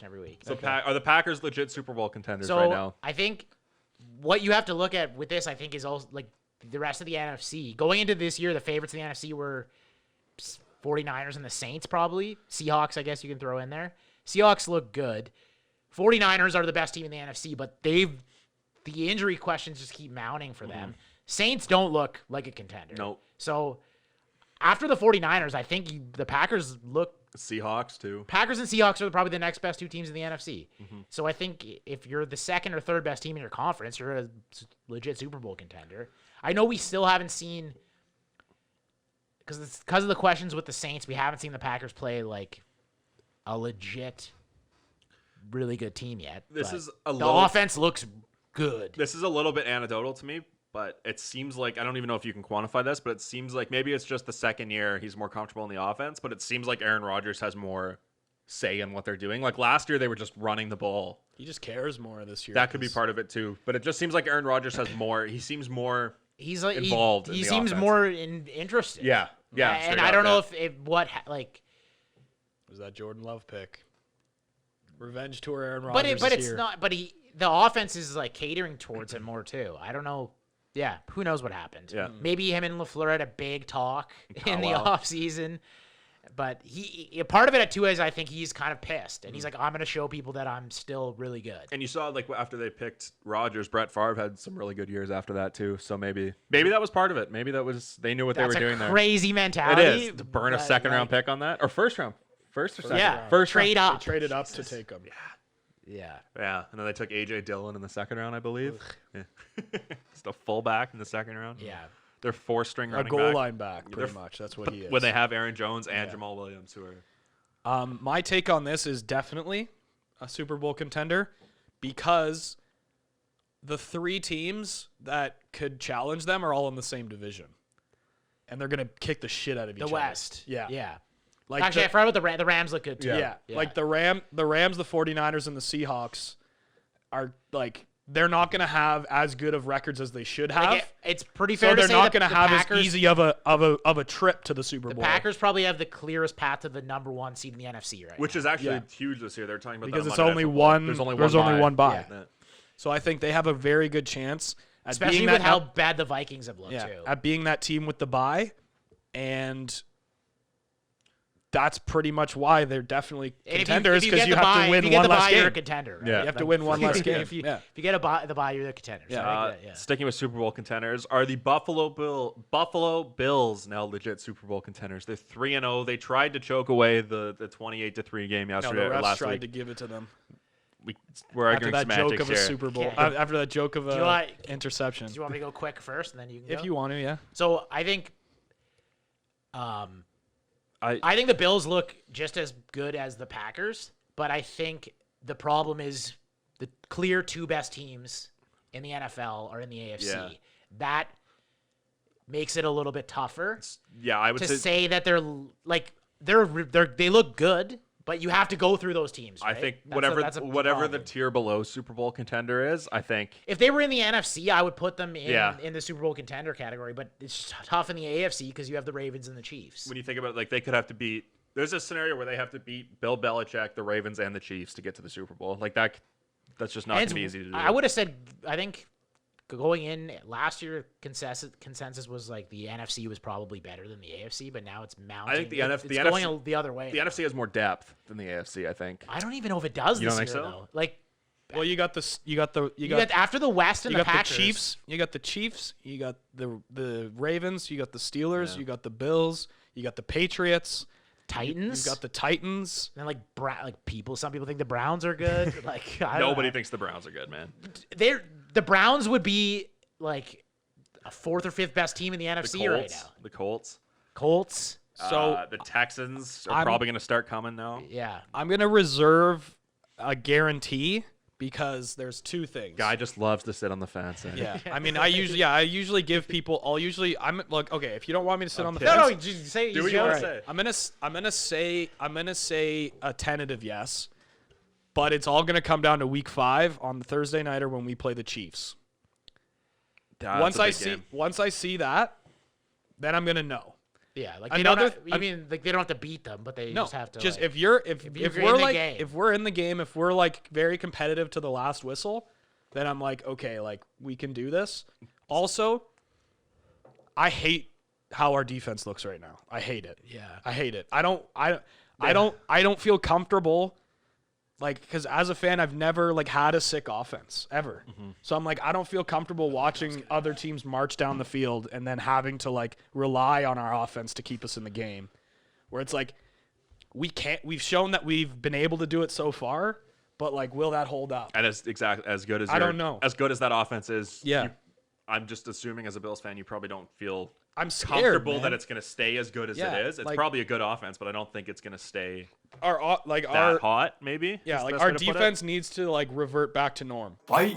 every week. So are the Packers legit Super Bowl contenders So right now? I think what you have to look at with this, I think, is also like the rest of the NFC. Going into this year, the favorites in the NFC were 49ers and the Saints, probably. Seahawks, I guess you can throw in there. Seahawks look good. 49ers are the best team in the NFC, but the injury questions just keep mounting for them. Saints don't look like a contender. Nope. So after the 49ers, I think the Packers look. Seahawks too. Packers and Seahawks are probably the next best two teams in the NFC. So I think if you're the second or third best team in your conference, you're a legit Super Bowl contender. I know we still haven't seen, because of the questions with the Saints, we haven't seen the Packers play like a legit, really good team yet. The offense looks good. This is a little bit anecdotal to me, but it seems like, I don't even know if you can quantify this, but it seems like maybe it's just the second year he's more comfortable in the offense, but it seems like Aaron Rodgers has more say in what they're doing. Like last year, they were just running the ball. He just cares more this year. That could be part of it too, but it just seems like Aaron Rodgers has more. He seems more. He's like involved. He seems offense. more interested. Yeah. And I don't know if was that Jordan Love pick? Revenge tour, Aaron Rodgers. But it's not. But the offense is like catering towards him more too. I don't know. Yeah, who knows what happened? Yeah. Maybe him and LaFleur had a big talk in the offseason. But part of it too is I think he's kind of pissed, and he's like, I'm going to show people that I'm still really good. And you saw like after they picked Rodgers, Brett Favre had some really good years after that too. So maybe that was part of it. Maybe that was they knew what they were doing there. Crazy mentality. It is to burn a second round pick on that or first or second. Yeah, first trade round. up. They traded up to take him. Yeah. And then they took AJ Dillon in the second round, I believe. Yeah. Just a fullback in the second round. Yeah. They're 4-string running A goal back. line back, pretty much. That's what he is. When they have Aaron Jones and Jamal Williams, who are. My take on this is definitely a Super Bowl contender because the three teams that could challenge them are all in the same division, and they're gonna kick the shit out of each other. The West. Yeah. Like actually, I forgot about the Rams look good too. Yeah. Like the Rams, the 49ers, and the Seahawks are like they're not going to have as good of records as they should have. Like it's pretty fair to so say they're not going to have Packers, as easy of a trip to the Super Bowl. The Packers probably have the clearest path to the number one seed in the NFC right Which now. is actually huge this year. They're talking about because that it's on only Monday Night one. Football. There's only one bye. Yeah. So I think they have a very good chance at especially being with that, how bad the Vikings have looked too. At being that team with the bye, and that's pretty much why they're definitely contenders because you have to win one less game. You're a contender. Right? Yeah. You have to win one less game. If you get the bye, you're the contender. Sticking with Super Bowl contenders, are the Buffalo Bills now legit Super Bowl contenders? They're 3-0. They tried to choke away the 28-3 game yesterday. No, the refs last tried week. to give it to them. We're After arguing that joke semantics of a here. Super Bowl. After that joke of a interception. Do you want me to go quick first, and then you can If you want to, yeah. So I think, I think the Bills look just as good as the Packers, but I think the problem is the clear two best teams in the NFL are in the AFC. Yeah. That makes it a little bit tougher. Yeah, I would say that they're like they look good, but you have to go through those teams. Right? I think That's a whatever the problem. tier below Super Bowl contender is, I think If they were in the NFC, I would put them in the Super Bowl contender category, but it's tough in the AFC because you have the Ravens and the Chiefs. when you think about it, like they could have to beat. There's a scenario where they have to beat Bill Belichick, the Ravens, and the Chiefs to get to the Super Bowl. Like that, that's just not going to be easy to do. I would have said, I think going in last year, consensus was like the NFC was probably better than the AFC, but now it's mounting. I think the It's NFC going the other way. The NFC has more depth than the AFC. I think. I don't even know if it does You this don't year think so? though. Like Well, you got after the West and you the got Packers. the Chiefs, you got the Chiefs, you got the Ravens, you got the Steelers, you got the Bills, you got the Patriots, Titans. you got the Titans. And some people think the Browns are good. Like Nobody thinks the Browns are good, man. The Browns would be like a fourth or fifth best team in the NFC right now. The Colts. So The Texans are probably going to start coming now. Yeah. I'm gonna reserve a guarantee because there's two things. Guy just loves to sit on the fence. Yeah, I mean, I usually give people. I'm like, okay, if you don't want me to sit on the Okay. fence, No, just say Do what you want to say. I'm gonna say a tentative yes, but it's all gonna come down to Week 5 on the Thursday nighter when we play the Chiefs. That's Once a I big game. see that, then I'm gonna know. Yeah, like they Another- don't. I mean, like they don't have to beat them, but they No, just have to. just like, if you're you're we're in the like game. if we're in the game, if we're like very competitive to the last whistle, then I'm like, okay, like we can do this. Also, I hate how our defense looks right now. I hate it. Yeah. I hate it. I don't feel comfortable. Like, because as a fan, I've never like had a sick offense ever. So I'm like, I don't feel comfortable watching other teams march down the field and then having to like rely on our offense to keep us in the game. Where it's like, we've shown that we've been able to do it so far, but like, will that hold up? And as good as I don't know. as good as that offense is. Yeah. I'm just assuming as a Bills fan, you probably don't feel I'm scared, comfortable man. that it's going to stay as good as Yeah, it is. It's like- probably a good offense, but I don't think it's going to stay Our that hot. Maybe. yeah, is the like best our way to put it. defense needs to like revert back to norm. Fight.